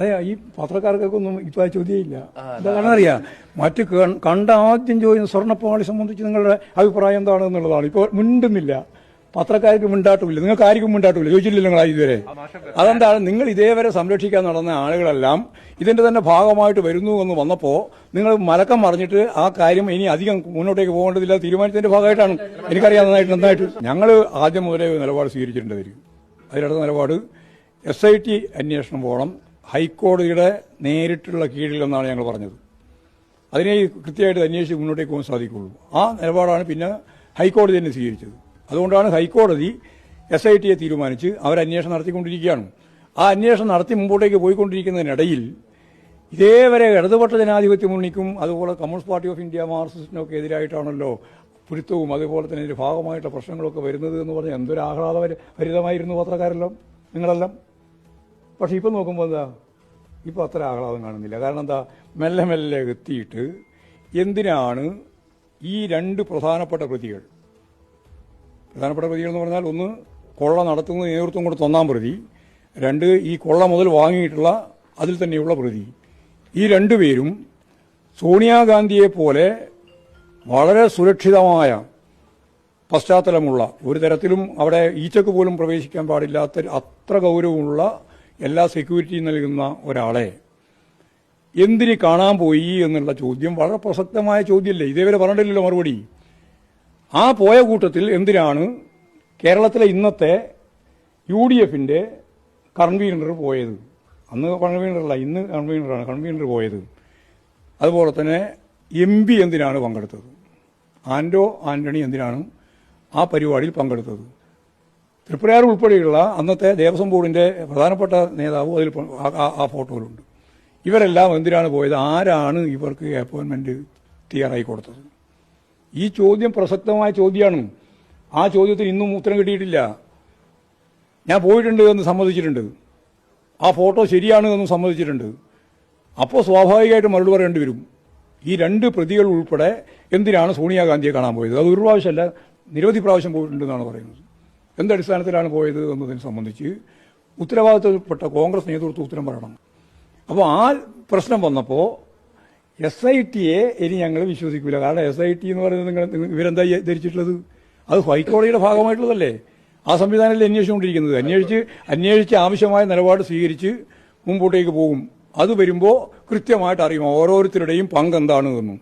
അതെ, ഈ പത്രക്കാർക്കൊന്നും ഇപ്പൊ ചോദ്യമില്ല. എന്താ കാരണം അറിയാം, മറ്റ് കണ്ട ആദ്യം ചോദിക്കുന്ന സ്വർണ്ണപ്പാളി സംബന്ധിച്ച് നിങ്ങളുടെ അഭിപ്രായം എന്താണ് എന്നുള്ളതാണ്. ഇപ്പോൾ മിണ്ടുന്നില്ല, പത്രക്കാർക്ക് മിണ്ടാട്ടുമില്ല, നിങ്ങൾക്ക് ആർക്കും മിണ്ടാട്ടുമില്ല, ചോദിച്ചിട്ടില്ല നിങ്ങൾ ഇതുവരെ. അതെന്താണ്, നിങ്ങൾ ഇതേവരെ സംരക്ഷിക്കാൻ നടന്ന ആളുകളെല്ലാം ഇതിന്റെ തന്നെ ഭാഗമായിട്ട് വരുന്നു എന്ന് വന്നപ്പോൾ നിങ്ങൾ മലക്കം മറിഞ്ഞിട്ട് ആ കാര്യം ഇനി അധികം മുന്നോട്ടേക്ക് പോകേണ്ടതില്ല തീരുമാനിച്ചതിന്റെ ഭാഗമായിട്ടാണ്. എനിക്കറിയാം നന്നായിട്ട്. ഞങ്ങൾ ആദ്യം മുതലേ നിലപാട് സ്വീകരിച്ചിട്ടുണ്ട്. അതിലടുത്ത നിലപാട് SIT അന്വേഷണം പോകണം, ഹൈക്കോടതിയുടെ നേരിട്ടുള്ള കീഴിലെന്നാണ് ഞങ്ങൾ പറഞ്ഞത്. അതിനെ കൃത്യമായിട്ട് അന്വേഷിച്ച് മുന്നോട്ടേക്ക് പോകാൻ സാധിക്കുള്ളൂ. ആ നിലപാടാണ് പിന്നെ ഹൈക്കോടതി തന്നെ സ്വീകരിച്ചത്. അതുകൊണ്ടാണ് ഹൈക്കോടതി SITയെ തീരുമാനിച്ച് അവരന്വേഷണം നടത്തിക്കൊണ്ടിരിക്കുകയാണ്. ആ അന്വേഷണം നടത്തി മുമ്പോട്ടേക്ക് പോയിക്കൊണ്ടിരിക്കുന്നതിനിടയിൽ ഇതേവരെ ഇടതുപക്ഷ ജനാധിപത്യ മുന്നണിക്കും അതുപോലെ കമ്മ്യൂണിസ്റ്റ് പാർട്ടി ഓഫ് ഇന്ത്യ മാർക്സിസ്റ്റിനൊക്കെ എതിരായിട്ടാണല്ലോ പുരുത്തവും അതുപോലെ തന്നെ ഇതിന്റെ ഭാഗമായിട്ടുള്ള പ്രശ്നങ്ങളൊക്കെ വരുന്നത് എന്ന് പറഞ്ഞാൽ എന്തൊരു ആഹ്ലാദഭരിതമായിരുന്നു പത്രക്കാരെല്ലാം, നിങ്ങളെല്ലാം. പക്ഷെ ഇപ്പം നോക്കുമ്പോൾ എന്താ, ഇപ്പം അത്ര ആഹ്ലാദം കാണുന്നില്ല. കാരണം എന്താ, മെല്ലെ മെല്ലെ എത്തിയിട്ട് എന്തിനാണ് ഈ രണ്ട് പ്രധാനപ്പെട്ട പ്രതികൾ എന്ന് പറഞ്ഞാൽ, ഒന്ന് കൊള്ള നടത്തുന്ന നേതൃത്വം കൊടുത്ത ഒന്നാം പ്രതി, രണ്ട് ഈ കൊള്ള മുതൽ വാങ്ങിയിട്ടുള്ള അതിൽ തന്നെയുള്ള പ്രതി, ഈ രണ്ടുപേരും സോണിയാഗാന്ധിയെ പോലെ വളരെ സുരക്ഷിതമായ പശ്ചാത്തലമുള്ള, ഒരു തരത്തിലും അവിടെ ഈച്ചക്ക് പോലും പ്രവേശിക്കാൻ പാടില്ലാത്ത അത്ര ഗൗരവമുള്ള എല്ലാ സെക്യൂരിറ്റിയും നൽകുന്ന ഒരാളെ എന്തിന് കാണാൻ പോയി എന്നുള്ള ചോദ്യം വളരെ പ്രസക്തമായ ചോദ്യമല്ലേ? ഇതേവരെ പറഞ്ഞിട്ടില്ലല്ലോ മറുപടി. ആ പോയ കൂട്ടത്തിൽ എന്തിനാണ് കേരളത്തിലെ ഇന്നത്തെ UDFന്റെ കൺവീനർ പോയത്? അന്ന് കൺവീനറല്ല, ഇന്ന് കൺവീനർ പോയത്. അതുപോലെ തന്നെ MP എന്തിനാണ് പങ്കെടുത്തത്? ആന്റണി എന്തിനാണ് ആ പരിപാടിയിൽ പങ്കെടുത്തത്? തൃപ്രയാർ ഉൾപ്പെടെയുള്ള അന്നത്തെ ദേവസ്വം ബോർഡിന്റെ പ്രധാനപ്പെട്ട നേതാവ് അതിൽ ആ ഫോട്ടോയിലുണ്ട്. ഇവരെല്ലാം എന്തിനാണ് പോയത്? ആരാണ് ഇവർക്ക് അപ്പോയിന്റ്മെന്റ് തയ്യാറായി കൊടുത്തത്? ഈ ചോദ്യം പ്രസക്തമായ ചോദ്യമാണ്. ആ ചോദ്യത്തിന് ഇന്നും ഉത്തരം കിട്ടിയിട്ടില്ല. ഞാൻ പോയിട്ടുണ്ട് എന്ന് സമ്മതിച്ചിട്ടുണ്ട്, ആ ഫോട്ടോ ശരിയാണ് എന്നും സമ്മതിച്ചിട്ടുണ്ട്. അപ്പോൾ സ്വാഭാവികമായിട്ട് മറുപടി പറയേണ്ടി വരും. ഈ രണ്ട് പ്രതികൾ ഉൾപ്പെടെ എന്തിനാണ് സോണിയാഗാന്ധിയെ കാണാൻ പോയത്? അത് ഒരു പ്രാവശ്യമല്ല, നിരവധി പ്രാവശ്യം പോയിട്ടുണ്ടെന്നാണ് പറയുന്നത്. എന്തടിസ്ഥാനത്തിലാണ് പോയത് എന്നതിനെ സംബന്ധിച്ച് ഉത്തരവാദിത്തപ്പെട്ട കോൺഗ്രസ് നേതൃത്വം ഉത്തരം പറയണം. അപ്പോൾ ആ പ്രശ്നം വന്നപ്പോൾ SITയെ ഇനി ഞങ്ങൾ വിശ്വസിക്കില്ല. കാരണം SIT എന്ന് പറയുന്നത് നിങ്ങൾ ഇവരെന്താ ധരിച്ചിട്ടുള്ളത്? അത് ഹൈക്കോടതിയുടെ ഭാഗമായിട്ടുള്ളതല്ലേ? ആ സംവിധാനത്തിൽ അന്വേഷിച്ചുകൊണ്ടിരിക്കുന്നത്. അന്വേഷിച്ച് ആവശ്യമായ നിലപാട് സ്വീകരിച്ച് മുമ്പോട്ടേക്ക് പോകും. അത് വരുമ്പോൾ കൃത്യമായിട്ട് അറിയും ഓരോരുത്തരുടെയും പങ്ക് എന്താണെന്നും.